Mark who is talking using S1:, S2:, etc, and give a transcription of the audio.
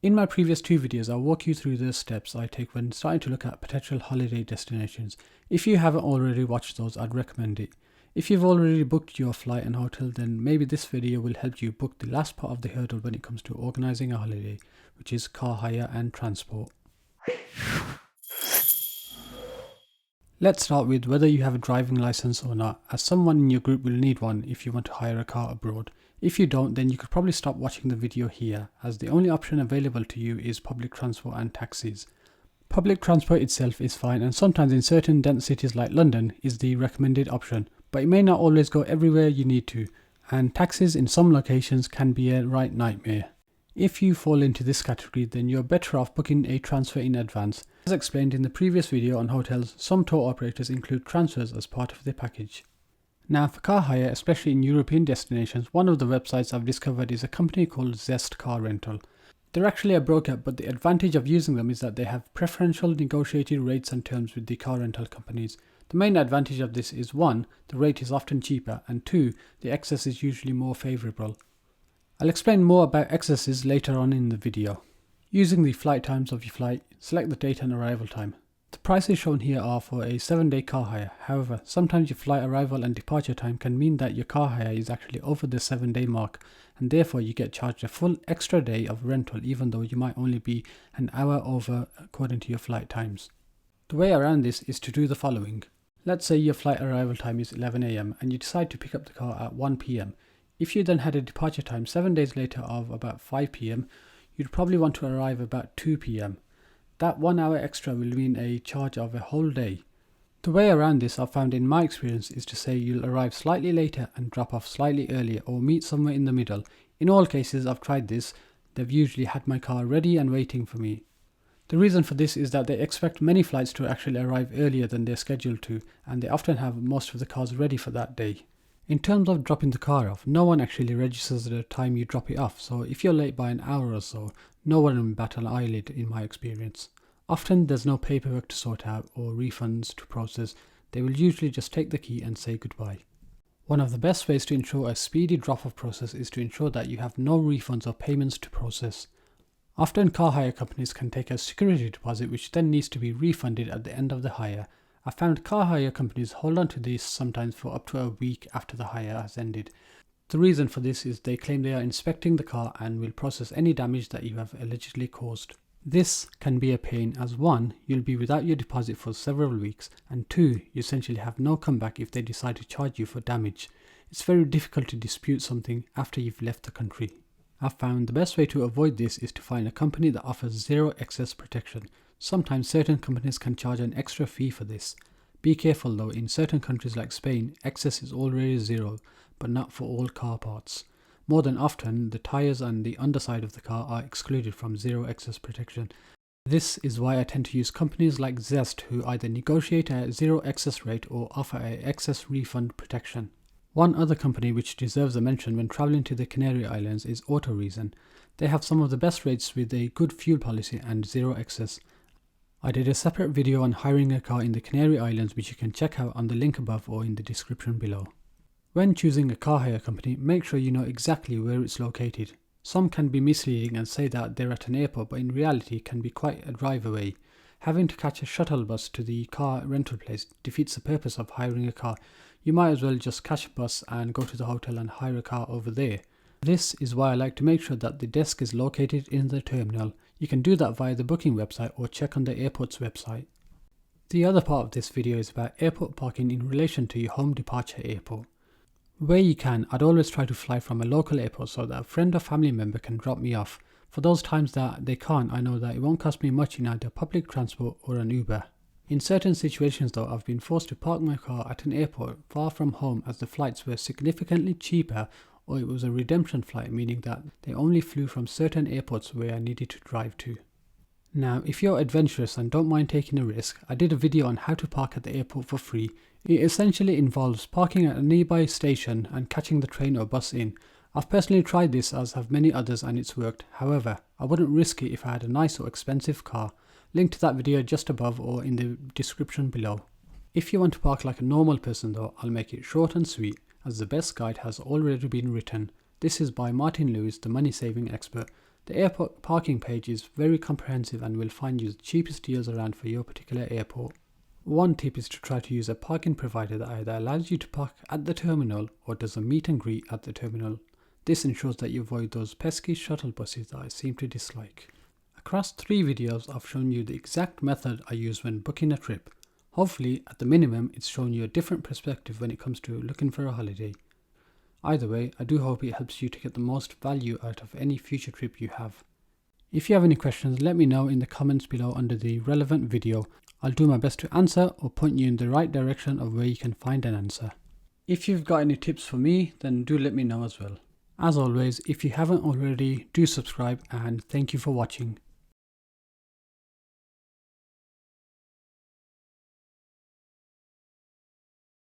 S1: In my previous two videos, I'll walk you through the steps I take when starting to look at potential holiday destinations. If you haven't already watched those, I'd recommend it. If you've already booked your flight and hotel, then maybe this video will help you book the last part of the hurdle when it comes to organising a holiday, which is car hire and transport. Let's start with whether you have a driving license or not, as someone in your group will need one if you want to hire a car abroad. If you don't, then you could probably stop watching the video here, as the only option available to you is public transport and taxis. Public transport itself is fine, and sometimes in certain dense cities like London is the recommended option, but it may not always go everywhere you need to, and taxis in some locations can be a right nightmare. If you fall into this category, then you're better off booking a transfer in advance. As explained in the previous video on hotels, some tour operators include transfers as part of their package. Now for car hire, especially in European destinations, one of the websites I've discovered is a company called Zest car rental. They're actually a broker, but the advantage of using them is that they have preferential negotiated rates and terms with the car rental companies. The main advantage of this is 1. The rate is often cheaper, and 2. The excess is usually more favourable. I'll explain more about excesses later on in the video. Using the flight times of your flight, select the date and arrival time. The prices shown here are for a 7-day car hire. However, sometimes your flight arrival and departure time can mean that your car hire is actually over the 7-day mark, and therefore you get charged a full extra day of rental even though you might only be an hour over according to your flight times. The way around this is to do the following. Let's say your flight arrival time is 11 AM and you decide to pick up the car at 1 PM. If you then had a departure time 7 days later of about 5 PM, you'd probably want to arrive about 2 PM. That 1 hour extra will mean a charge of a whole day. The way around this I've found in my experience is to say you'll arrive slightly later and drop off slightly earlier, or meet somewhere in the middle. In all cases I've tried this, they've usually had my car ready and waiting for me. The reason for this is that they expect many flights to actually arrive earlier than they're scheduled to, and they often have most of the cars ready for that day. In terms of dropping the car off, no one actually registers the time you drop it off, so if you're late by an hour or so, no one will bat an eyelid in my experience. Often there's no paperwork to sort out or refunds to process. They will usually just take the key and say goodbye. One of the best ways to ensure a speedy drop-off process is to ensure that you have no refunds or payments to process. Often car hire companies can take a security deposit which then needs to be refunded at the end of the hire. I found car hire companies hold on to these sometimes for up to a week after the hire has ended. The reason for this is they claim they are inspecting the car and will process any damage that you have allegedly caused. This can be a pain, as 1. You'll be without your deposit for several weeks, and 2. You essentially have no comeback if they decide to charge you for damage. It's very difficult to dispute something after you've left the country. I've found the best way to avoid this is to find a company that offers zero excess protection. Sometimes certain companies can charge an extra fee for this. Be careful though, in certain countries like Spain, excess is already zero, but not for all car parts. More than often, the tyres and the underside of the car are excluded from zero excess protection. This is why I tend to use companies like Zest, who either negotiate a zero excess rate or offer a excess refund protection. One other company which deserves a mention when travelling to the Canary Islands is AutoReason. They have some of the best rates with a good fuel policy and zero excess. I did a separate video on hiring a car in the Canary Islands which you can check out on the link above or in the description below. When choosing a car hire company, make sure you know exactly where it's located. Some can be misleading and say that they're at an airport, but in reality can be quite a drive away. Having to catch a shuttle bus to the car rental place defeats the purpose of hiring a car. You might as well just catch a bus and go to the hotel and hire a car over there. This is why I like to make sure that the desk is located in the terminal. You can do that via the booking website or check on the airport's website. The other part of this video is about airport parking in relation to your home departure airport. Where you can, I'd always try to fly from a local airport so that a friend or family member can drop me off. For those times that they can't, I know that it won't cost me much in either public transport or an Uber. In certain situations though, I've been forced to park my car at an airport far from home as the flights were significantly cheaper, or it was a redemption flight, meaning that they only flew from certain airports where I needed to drive to. Now, if you're adventurous and don't mind taking a risk, I did a video on how to park at the airport for free. It essentially involves parking at a nearby station and catching the train or bus in. I've personally tried this, as have many others, and it's worked. However, I wouldn't risk it if I had a nice or expensive car. Link to that video just above or in the description below. If you want to park like a normal person though, I'll make it short and sweet, as the best guide has already been written. This is by Martin Lewis, the money saving expert. The airport parking page is very comprehensive and will find you the cheapest deals around for your particular airport. One tip is to try to use a parking provider that either allows you to park at the terminal or does a meet and greet at the terminal. This ensures that you avoid those pesky shuttle buses that I seem to dislike. Across 3 videos I've shown you the exact method I use when booking a trip. Hopefully at the minimum it's shown you a different perspective when it comes to looking for a holiday. Either way, I do hope it helps you to get the most value out of any future trip you have. If you have any questions, let me know in the comments below under the relevant video. I'll do my best to answer or point you in the right direction of where you can find an answer. If you've got any tips for me, then do let me know as well. As always, if you haven't already, do subscribe and thank you for watching.